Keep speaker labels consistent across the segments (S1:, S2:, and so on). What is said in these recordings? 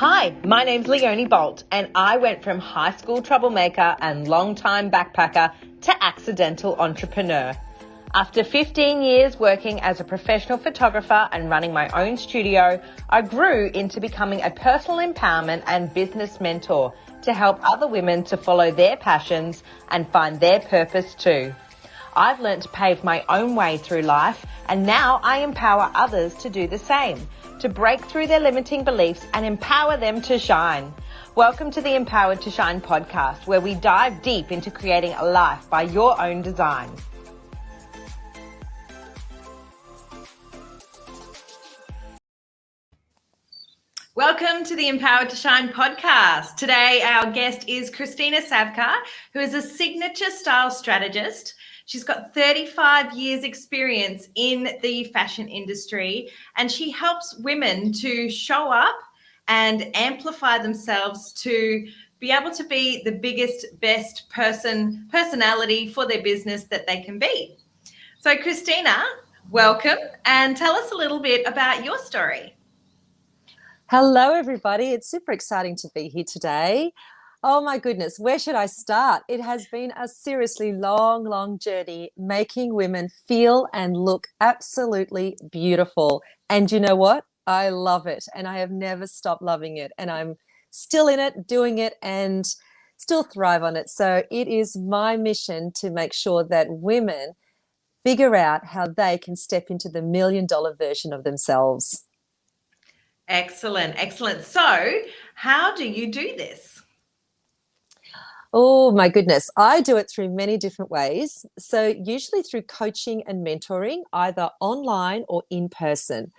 S1: Hi, my name's Leonie Bolt, and I went from high school troublemaker and long-time backpacker to accidental entrepreneur. After 15 years working as a professional photographer and running my own studio, I grew into becoming a personal empowerment and business mentor to help other women to follow their passions and find their purpose too. I've learnt to pave my own way through life, and now I empower others to do the same, to break through their limiting beliefs and empower them to shine. Welcome to the Empowered to Shine podcast, where we dive deep into creating a life by your own design. Welcome to the Empowered to Shine podcast. Today, our guest is Kristina Savka, who is a signature style strategist. She's got 35 years experience in the fashion industry, and she helps women to show up and amplify themselves to be able to be the biggest, best personality for their business that they can be. So Kristina, welcome, and tell us a little bit about your story.
S2: Hello, everybody. It's super exciting to be here today. Oh my goodness, where should I start? It has been a seriously long journey making women feel and look absolutely beautiful. And you know what? I love it. And I have never stopped loving it. And I'm still in it, doing it, and still thrive on it. So it is my mission to make sure that women figure out how they can step into the $1 million version of themselves.
S1: Excellent. So how do you do this?
S2: Oh my goodness. I do it through many different ways. So usually through coaching and mentoring, either online or in person.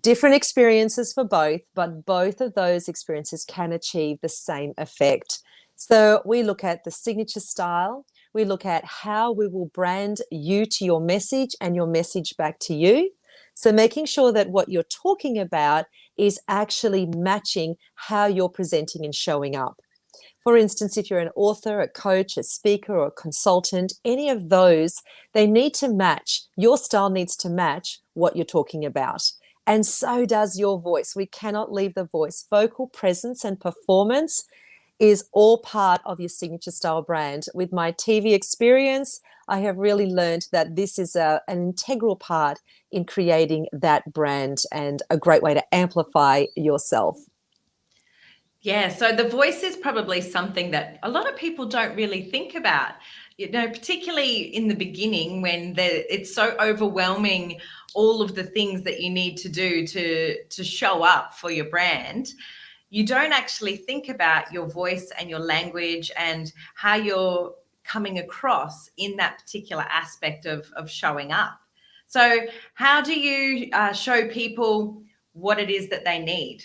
S2: Different experiences for both, but both of those experiences can achieve the same effect. So we look at the signature style. We look at how we will brand you to your message and your message back to you. So making sure that what you're talking about is actually matching how you're presenting and showing up. For instance, if you're an author, a coach, a speaker, or a consultant, any of those, they need to match. Your style needs to match what you're talking about. And so does your voice. We cannot leave the voice. Vocal presence and performance is all part of your signature style brand. With my TV experience, I have really learned that this is an integral part in creating that brand and a great way to amplify yourself.
S1: Yeah, so the voice is probably something that a lot of people don't really think about, particularly in the beginning when it's so overwhelming, all of the things that you need to do to show up for your brand. You don't actually think about your voice and your language and how you're coming across in that particular aspect of showing up. So how do you show people what it is that they need?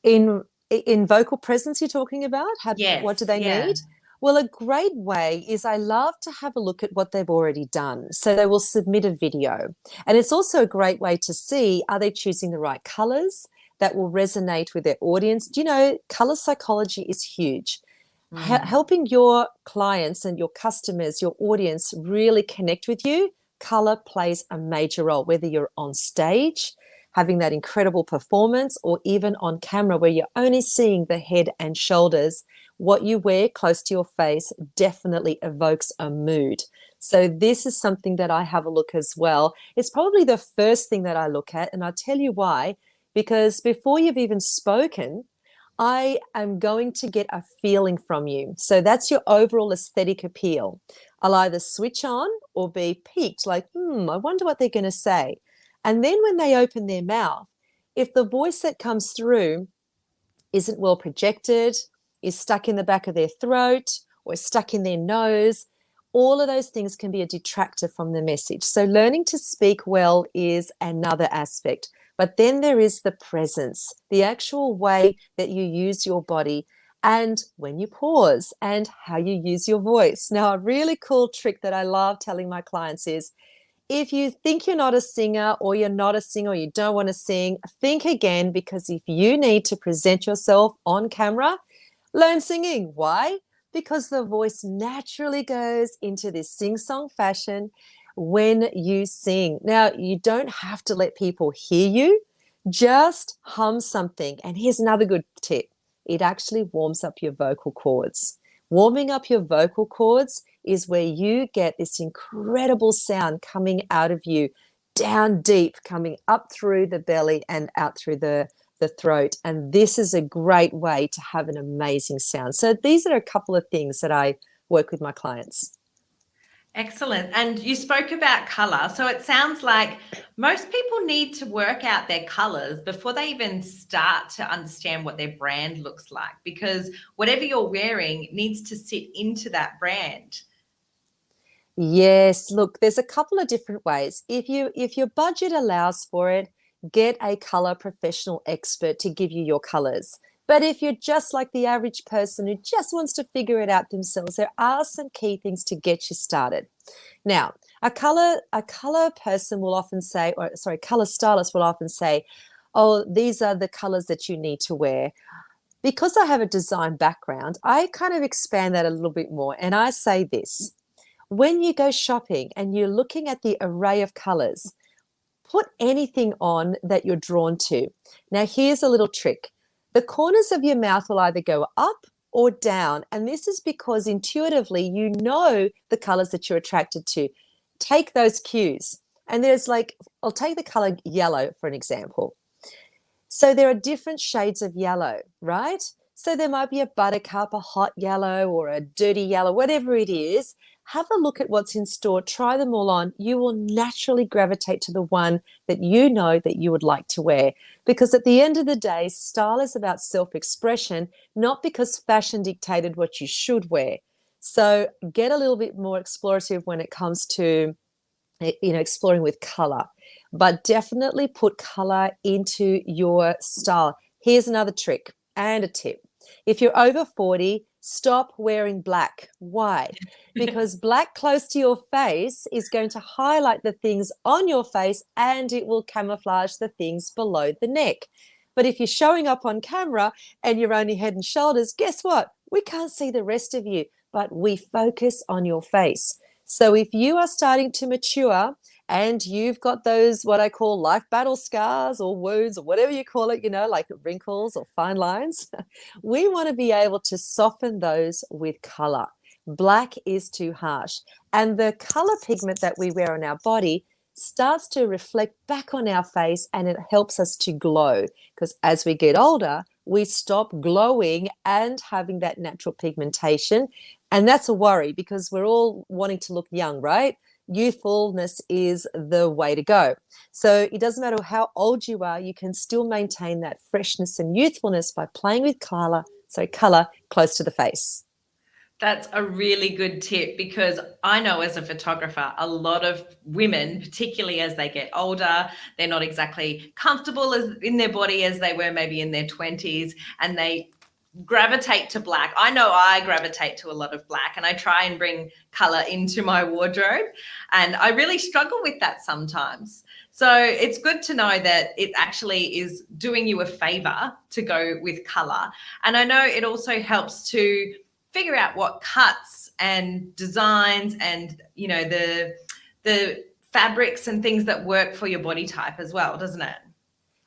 S2: In vocal presence you're talking about?
S1: Yes,
S2: what do they need? Well, a great way is I love to have a look at what they've already done. So they will submit a video. And it's also a great way to see, are they choosing the right colors that will resonate with their audience? Do you know, color psychology is huge. Helping your clients and your customers, your audience really connect with you, color plays a major role, whether you're on stage, having that incredible performance, or even on camera where you're only seeing the head and shoulders. What you wear close to your face definitely evokes a mood. So this is something that I have a look as well. It's probably the first thing that I look at, and I'll tell you why. Because before you've even spoken, I am going to get a feeling from you. So that's your overall aesthetic appeal. I'll either switch on or be piqued, like, I wonder what they're going to say. And then when they open their mouth, if the voice that comes through isn't well projected, is stuck in the back of their throat, or stuck in their nose, all of those things can be a detractor from the message. So learning to speak well is another aspect. But then there is the presence, the actual way that you use your body and when you pause and how you use your voice. Now, a really cool trick that I love telling my clients is, if you think you're not a singer or you're not a singer or you don't want to sing, think again, because if you need to present yourself on camera, learn singing. Why? Because the voice naturally goes into this sing-song fashion when you sing. Now, you don't have to let people hear you Just hum something. And here's another good tip. It actually warms up your vocal cords. Warming up your vocal cords is where you get this incredible sound coming out of you, down deep, coming up through the belly and out through the throat. And this is a great way to have an amazing sound. So these are a couple of things that I work with my clients.
S1: Excellent. And you spoke about color. So it sounds like most people need to work out their colors before they even start to understand what their brand looks like, because whatever you're wearing needs to sit into that brand.
S2: Yes, look, there's a couple of different ways. If your budget allows for it, get a color professional expert to give you your colors. But if you're just like the average person who just wants to figure it out themselves, there are some key things to get you started. Now, a color person will often say, or sorry, color stylist will often say, "Oh, these are the colors that you need to wear." Because I have a design background, I kind of expand that a little bit more, and I say this: when you go shopping and you're looking at the array of colors, put anything on that you're drawn to. Now, here's a little trick. The corners of your mouth will either go up or down. And this is because intuitively you know the colors that you're attracted to. Take those cues. And there's like, I'll take the color yellow for an example. So there are different shades of yellow, right? So there might be a buttercup, a hot yellow, or a dirty yellow, whatever it is. Have a look at what's in store, try them all on. You will naturally gravitate to the one that you know that you would like to wear. Because at the end of the day, style is about self-expression, not because fashion dictated what you should wear. So get a little bit more explorative when it comes to exploring with color, but definitely put color into your style. Here's another trick and a tip. If you're over 40, stop wearing black. Why? Because black close to your face is going to highlight the things on your face and it will camouflage the things below the neck. But if you're showing up on camera and you're only head and shoulders, guess what? We can't see the rest of you, but we focus on your face. So if you are starting to mature and you've got those, what I call life battle scars or wounds or whatever you call it, like wrinkles or fine lines, we want to be able to soften those with color. Black is too harsh. And the color pigment that we wear on our body starts to reflect back on our face and it helps us to glow. Because as we get older, we stop glowing and having that natural pigmentation. And that's a worry because we're all wanting to look young, right? Youthfulness is the way to go. So it doesn't matter how old you are, you can still maintain that freshness and youthfulness by playing with color close to the face.
S1: That's a really good tip because I know as a photographer, a lot of women, particularly as they get older, they're not exactly comfortable in their body as they were maybe in their 20s, and they gravitate to black. I know I gravitate to a lot of black and I try and bring color into my wardrobe, and I really struggle with that sometimes. So it's good to know that it actually is doing you a favor to go with color. And I know it also helps to figure out what cuts and designs and the fabrics and things that work for your body type as well, doesn't it?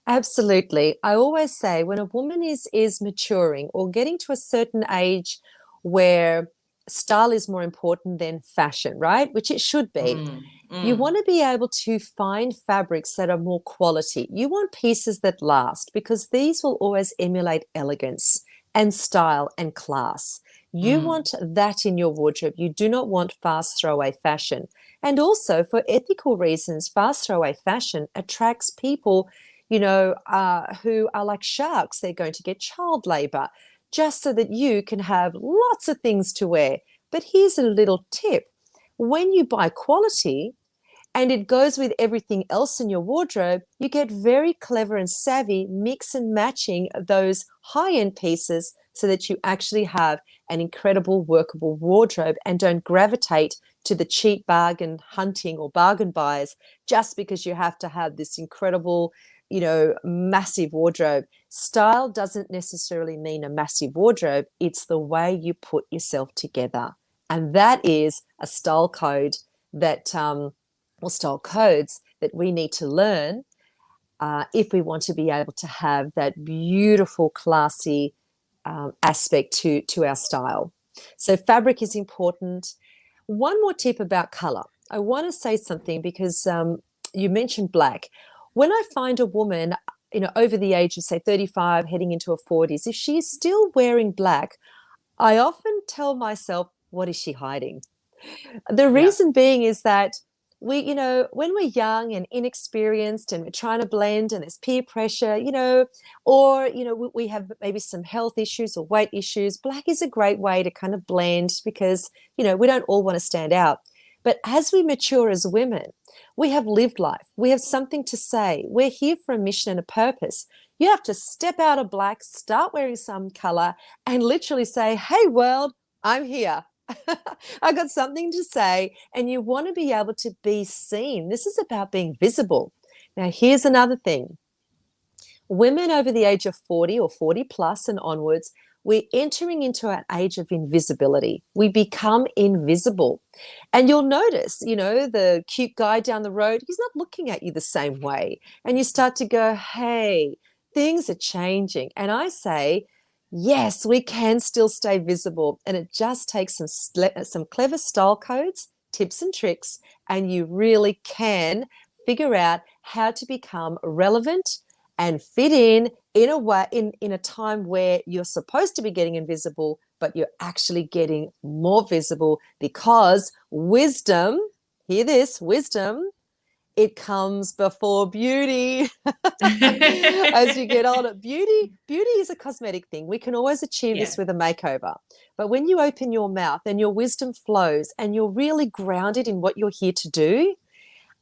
S2: Absolutely. I always say when a woman is maturing or getting to a certain age where style is more important than fashion, right? Which it should be.
S1: Mm,
S2: You
S1: mm,
S2: want to be able to find fabrics that are more quality. You want pieces that last because these will always emulate elegance and style and class. You
S1: mm,
S2: want that in your wardrobe. You do not want fast throwaway fashion. And also for ethical reasons, fast throwaway fashion attracts people, who are like sharks. They're going to get child labor just so that you can have lots of things to wear. But here's a little tip. When you buy quality, and it goes with everything else in your wardrobe, you get very clever and savvy mix and matching those high-end pieces so that you actually have an incredible workable wardrobe and don't gravitate to the cheap bargain hunting or bargain buyers just because you have to have this incredible, massive wardrobe. Style doesn't necessarily mean a massive wardrobe. It's the way you put yourself together. And that is a style code that or style codes that we need to learn if we want to be able to have that beautiful, classy aspect to our style. So fabric is important. One more tip about color. I want to say something because you mentioned black. When I find a woman, over the age of say 35, heading into her 40s, if she's still wearing black, I often tell myself, what is she hiding? The
S1: Yeah.
S2: reason being is that when we're young and inexperienced and we're trying to blend and there's peer pressure, or, we have maybe some health issues or weight issues, black is a great way to kind of blend because, we don't all want to stand out. But as we mature as women, we have lived life. We have something to say. We're here for a mission and a purpose. You have to step out of black, start wearing some color, and literally say, hey, world, I'm here. I got something to say, and you want to be able to be seen. This is about being visible. Now, here's another thing. Women over the age of 40 or 40 plus and onwards, we're entering into an age of invisibility. We become invisible. And you'll notice, the cute guy down the road, he's not looking at you the same way. And you start to go, hey, things are changing. And I say, yes, we can still stay visible. And it just takes some clever style codes, tips and tricks, and you really can figure out how to become relevant and fit in a way, in a time where you're supposed to be getting invisible, but you're actually getting more visible because wisdom, hear this, wisdom, it comes before beauty. As you get older, beauty is a cosmetic thing. We can always achieve
S1: Yeah.
S2: this with a makeover. But when you open your mouth and your wisdom flows and you're really grounded in what you're here to do,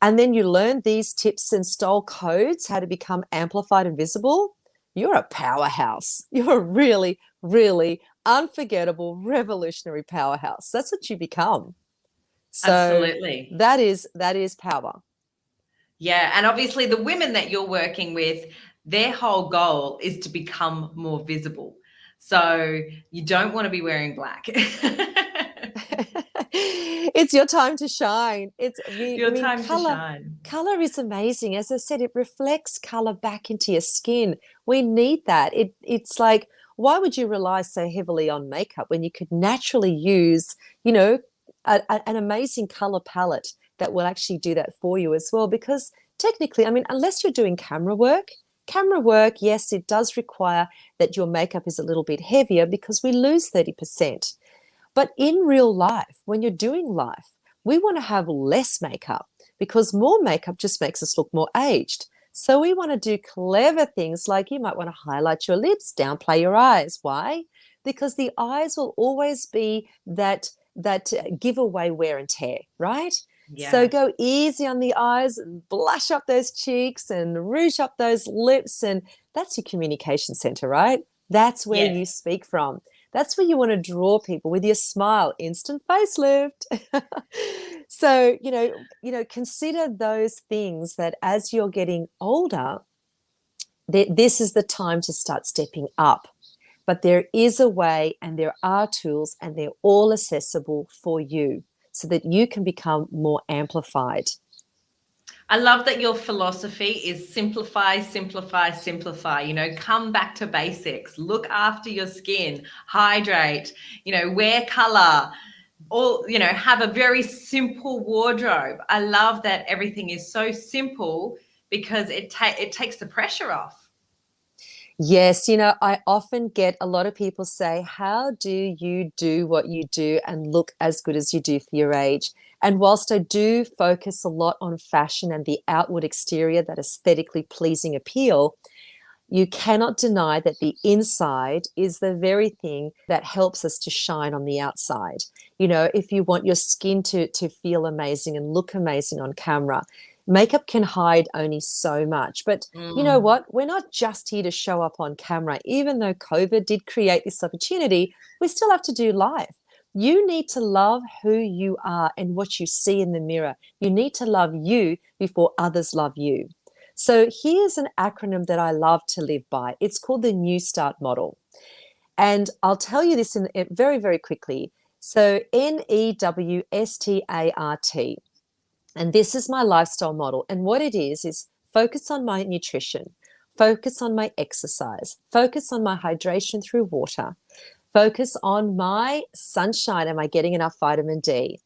S2: and then you learn these tips and style codes, how to become amplified and visible, you're a powerhouse. You're a really, really unforgettable, revolutionary powerhouse. That's what you become. So
S1: Absolutely.
S2: that is power.
S1: Yeah. And obviously, the women that you're working with, their whole goal is to become more visible. So you don't want to be wearing black.
S2: It's your time to shine.
S1: Your time to shine.
S2: Color is amazing. As I said, it reflects color back into your skin. We need that. It's like, why would you rely so heavily on makeup when you could naturally use, an amazing color palette that will actually do that for you as well? Because technically, I mean, unless you're doing camera work, yes, it does require that your makeup is a little bit heavier because we lose 30%. But in real life, when you're doing life, we want to have less makeup because more makeup just makes us look more aged. So we want to do clever things like you might want to highlight your lips, downplay your eyes. Why? Because the eyes will always be that giveaway wear and tear, right? So
S1: Yeah.
S2: go easy on the eyes and blush up those cheeks and rouge up those lips. And that's your communication center, right? That's where
S1: Yes.
S2: you speak from. That's where you want to draw people with your smile, instant facelift. So, consider those things that as you're getting older, this is the time to start stepping up. But there is a way and there are tools and they're all accessible for you so that you can become more amplified.
S1: I love that your philosophy is simplify, simplify, simplify. Come back to basics, look after your skin, hydrate, wear color, all, have a very simple wardrobe. I love that everything is so simple because it takes the pressure off.
S2: Yes, I often get a lot of people say, how do you do what you do and look as good as you do for your age? And whilst I do focus a lot on fashion and the outward exterior, that aesthetically pleasing appeal, you cannot deny that the inside is the very thing that helps us to shine on the outside. If you want your skin to feel amazing and look amazing on camera, makeup can hide only so much. But you know what? We're not just here to show up on camera. Even though COVID did create this opportunity, we still have to do life. You need to love who you are and what you see in the mirror. You need to love you before others love you. So here's an acronym that I love to live by. It's called the New Start model. And I'll tell you this in very, very quickly. So NEWSTART. And this is my lifestyle model. And what it is focus on my nutrition, focus on my exercise, focus on my hydration through water, focus on my sunshine. Am I getting enough vitamin D?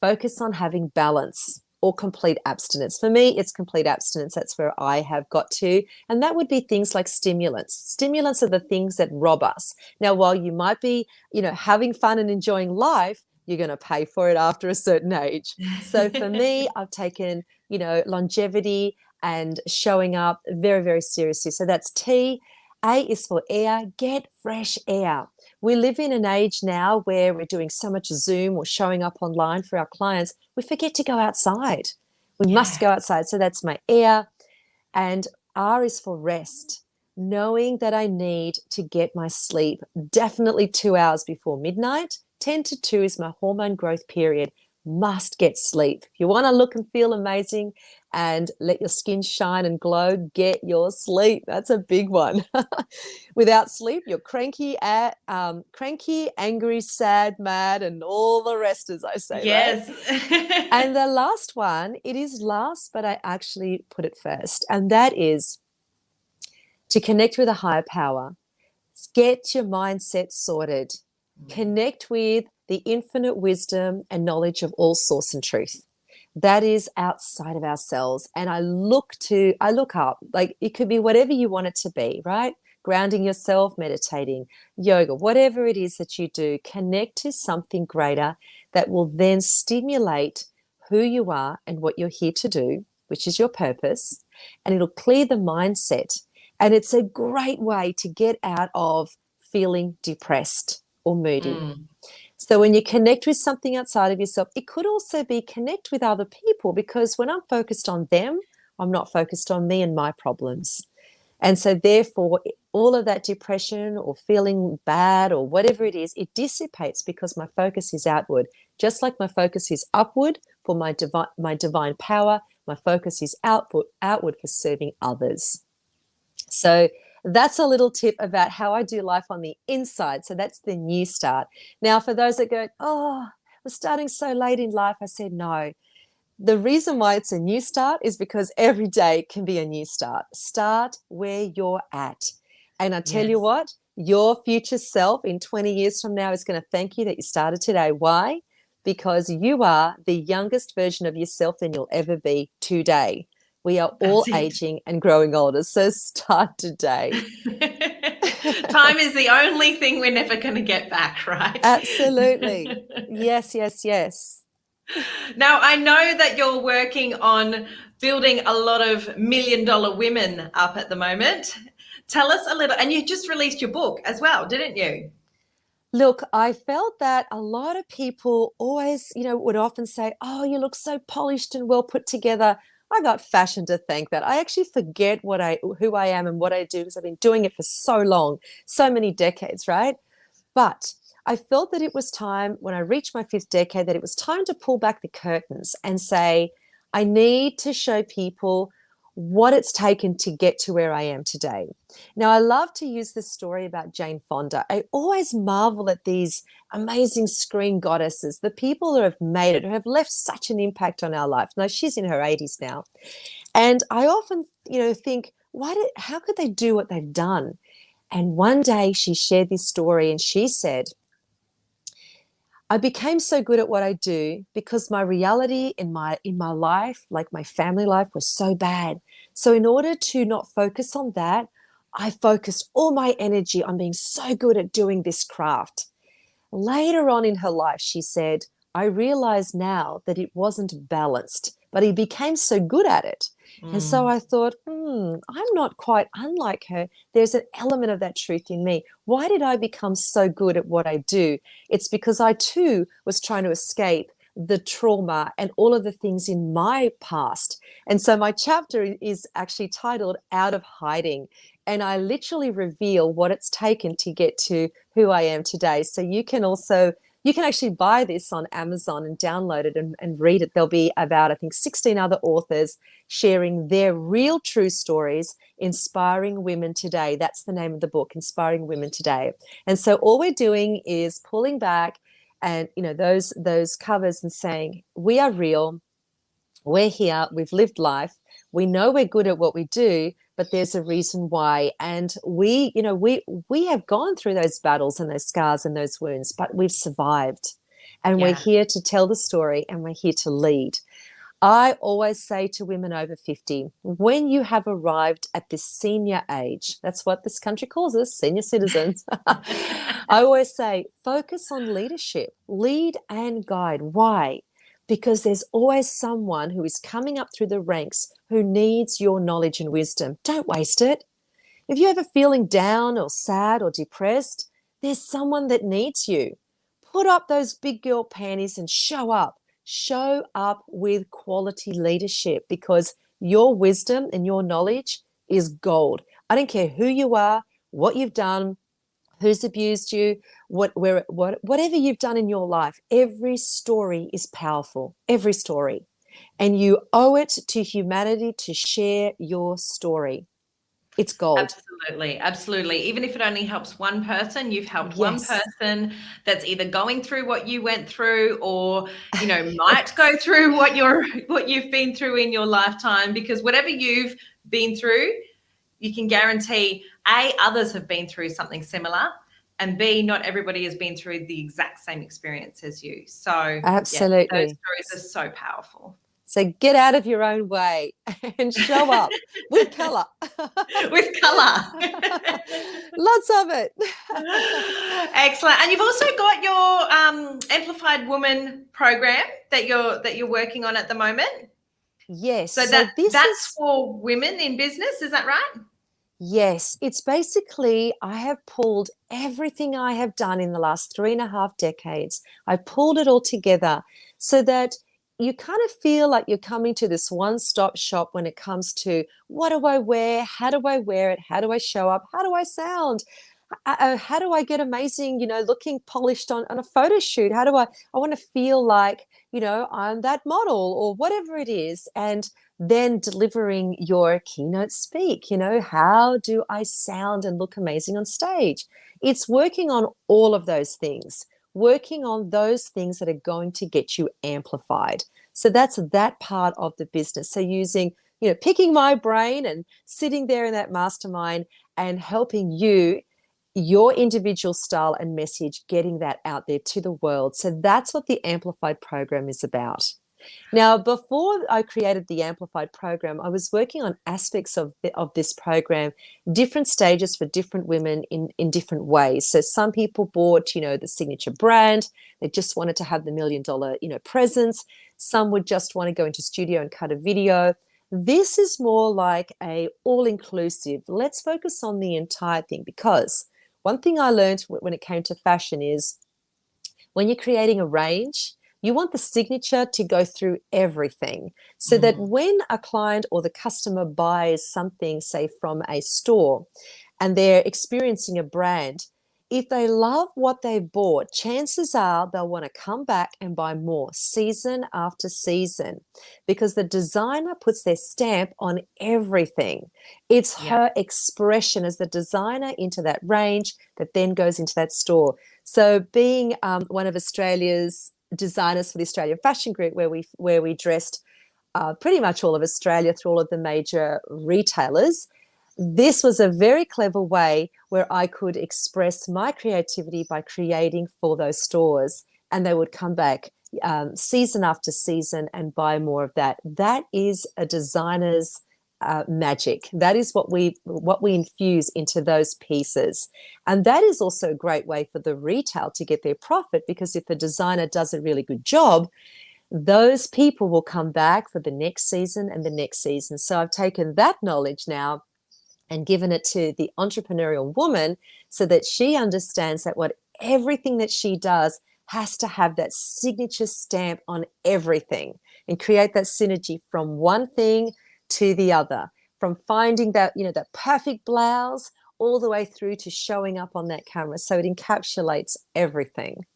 S2: Focus on having balance or complete abstinence. For me, it's complete abstinence. That's where I have got to. And that would be things like stimulants. Stimulants are the things that rob us. Now, while you might be, having fun and enjoying life, you're going to pay for it after a certain age. So for me, I've taken, longevity and showing up very, very seriously. So that's T. A is for air. Get fresh air. We live in an age now where we're doing so much Zoom or showing up online for our clients, we forget to go outside. We must go outside. So that's my air. And R is for rest, knowing that I need to get my sleep definitely 2 hours before midnight. 10 to 2 is my hormone growth period. Must get sleep. If you want to look and feel amazing and let your skin shine and glow, get your sleep. That's a big one. Without sleep, you're cranky, angry, sad, mad, and all the rest, as I say,
S1: yes.
S2: right? And the last one, it is last, but I actually put it first. And that is to connect with a higher power. Get your mindset sorted. Connect with the infinite wisdom and knowledge of all source and truth. That is outside of ourselves. And I look up, like it could be whatever you want it to be, right? Grounding yourself, meditating, yoga, whatever it is that you do, connect to something greater that will then stimulate who you are and what you're here to do, which is your purpose. And it'll clear the mindset. And it's a great way to get out of feeling depressed or moody. So when you connect with something outside of yourself, it could also be connect with other people, because when I'm focused on them, I'm not focused on me and my problems. And so therefore, all of that depression or feeling bad or whatever it is, it dissipates because my focus is outward. Just like my focus is upward for my divine power, my focus is outward for serving others. So that's a little tip about how I do life on the inside. So that's the new start. Now, for those that go, oh, we're starting so late in life, I said no. The reason why it's a new start is because every day can be a new start. Start where you're at. And I tell you what, your future self in 20 years from now is going to thank you that you started today. Why? Because you are the youngest version of yourself than you'll ever be today. We are all aging and growing older, so start today.
S1: Time is the only thing we're never going to get back, right?
S2: Absolutely. Yes, yes, yes.
S1: Now, I know that you're working on building a lot of $1 million women up at the moment. Tell us a little, and you just released your book as well, didn't you?
S2: Look, I felt that a lot of people always, would often say, oh, you look so polished and well put together. I got fashion to thank that. I actually forget who I am and what I do because I've been doing it for so long, so many decades, right? But I felt that it was time, when I reached my 5th decade, that it was time to pull back the curtains and say, I need to show people what it's taken to get to where I am today. Now, I love to use this story about Jane Fonda. I always marvel at these amazing screen goddesses, the people who have made it, who have left such an impact on our life. Now, she's in her 80s now. And I often, think, how could they do what they've done? And one day she shared this story and she said, I became so good at what I do because my reality in my life, like my family life, was so bad. So in order to not focus on that, I focused all my energy on being so good at doing this craft. Later on in her life, she said, I realize now that it wasn't balanced, but he became so good at it. And so I thought, I'm not quite unlike her. There's an element of that truth in me. Why did I become so good at what I do? It's because I too was trying to escape the trauma and all of the things in my past. And so my chapter is actually titled Out of Hiding. And I literally reveal what it's taken to get to who I am today. So you can actually buy this on Amazon and download it and read it. There'll be about, I think, 16 other authors sharing their real true stories, inspiring women today. That's the name of the book, Inspiring Women Today. And so all we're doing is pulling back and, those covers and saying, we are real. We're here. We've lived life. We know we're good at what we do, but there's a reason why. And we have gone through those battles and those scars and those wounds, but we've survived. And we're
S1: Yeah.
S2: here to tell the story, and we're here to lead. I always say to women over 50, when you have arrived at this senior age, that's what this country calls us, senior citizens. I always say, focus on leadership, lead and guide. Why? Because there's always someone who is coming up through the ranks who needs your knowledge and wisdom. Don't waste it. If you're ever feeling down or sad or depressed, there's someone that needs you. Put up those big girl panties and show up. Show up with quality leadership, because your wisdom and your knowledge is gold. I don't care who you are, what you've done, who's abused you, whatever you've done in your life. Every story is powerful, every story. And you owe it to humanity to share your story. It's gold.
S1: Absolutely, absolutely. Even if it only helps one person, you've helped one
S2: Yes.
S1: person that's either going through what you went through, or might go through what you've been through in your lifetime. Because whatever you've been through, you can guarantee A, others have been through something similar, and B, not everybody has been through the exact same experience as you. So
S2: Absolutely.
S1: yeah, those stories are so powerful.
S2: So get out of your own way and show up with colour.
S1: With colour.
S2: Lots of it.
S1: Excellent. And you've also got your Amplified Woman program that you're working on at the moment.
S2: Yes.
S1: So that's for women in business, is that right?
S2: Yes. It's basically, I have pulled everything I have done in the last 3.5 decades. I pulled it all together so that you kind of feel like you're coming to this one-stop shop when it comes to, what do I wear? How do I wear it? How do I show up? How do I sound? How do I get amazing, looking polished on a photo shoot? I want to feel like, I'm that model or whatever it is. And then delivering your keynote speak, how do I sound and look amazing on stage? It's working on all of those things. Working on those things that are going to get you amplified. So that's that part of the business. So using, picking my brain and sitting there in that mastermind and helping you, your individual style and message, getting that out there to the world. So that's what the Amplified program is about. Now, before I created the Amplified program, I was working on aspects of this program, different stages for different women in different ways. So some people bought, the signature brand. They just wanted to have the $1 million, presence. Some would just want to go into studio and cut a video. This is more like a all-inclusive. Let's focus on the entire thing, because one thing I learned when it came to fashion is when you're creating a range, you want the signature to go through everything, so that when a client or the customer buys something, say from a store, and they're experiencing a brand, if they love what they bought, chances are they'll want to come back and buy more season after season, because the designer puts their stamp on everything. It's her expression as the designer into that range that then goes into that store. So being one of Australia's designers for the Australian Fashion Group, where we dressed pretty much all of Australia through all of the major retailers, this was a very clever way where I could express my creativity by creating for those stores, and they would come back season after season and buy more of that. That is a designer's magic. That is what we infuse into those pieces. And that is also a great way for the retail to get their profit, because if the designer does a really good job, those people will come back for the next season and the next season. So I've taken that knowledge now and given it to the entrepreneurial woman, so that she understands that everything that she does has to have that signature stamp on everything, and create that synergy from one thing to the other, from finding that, that perfect blouse all the way through to showing up on that camera. So it encapsulates everything.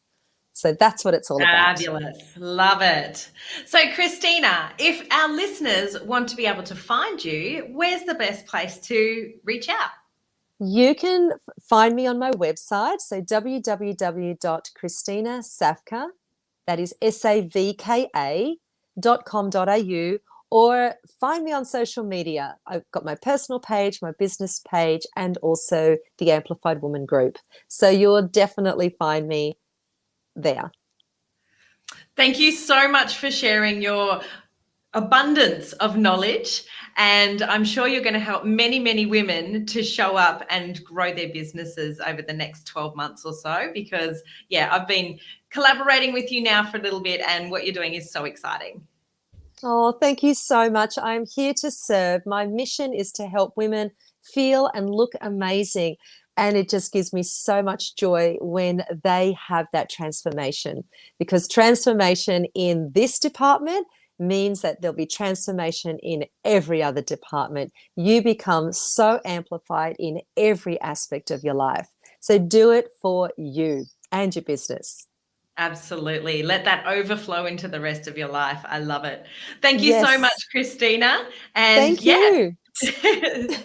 S2: So that's what it's all about.
S1: Fabulous. Love it. So, Kristina, if our listeners want to be able to find you, where's the best place to reach out?
S2: You can find me on my website, so www.kristinasavka, that is SAVKA.com.au, or find me on social media. I've got my personal page, my business page, and also the Amplified Woman group. So you'll definitely find me there.
S1: Thank you so much for sharing your abundance of knowledge, and I'm sure you're going to help many, many women to show up and grow their businesses over the next 12 months or so, because I've been collaborating with you now for a little bit, and what you're doing is so exciting.
S2: Oh, thank you so much. I'm here to serve. My mission is to help women feel and look amazing. And it just gives me so much joy when they have that transformation, because transformation in this department means that there'll be transformation in every other department. You become so amplified in every aspect of your life. So do it for you and your business.
S1: Absolutely. Let that overflow into the rest of your life. I love it. Thank you so much,
S2: Yes.
S1: Kristina. And
S2: Thank you.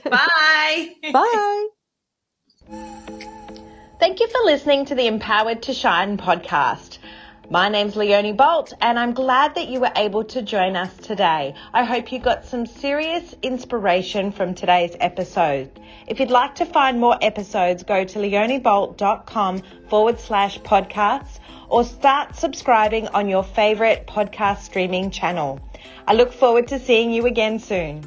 S1: bye.
S2: Bye.
S1: Thank you for listening to the Empowered to Shine podcast. My name's Leonie Bolt, and I'm glad that you were able to join us today. I hope you got some serious inspiration from today's episode. If you'd like to find more episodes, go to leoniebolt.com/podcasts or start subscribing on your favorite podcast streaming channel. I look forward to seeing you again soon.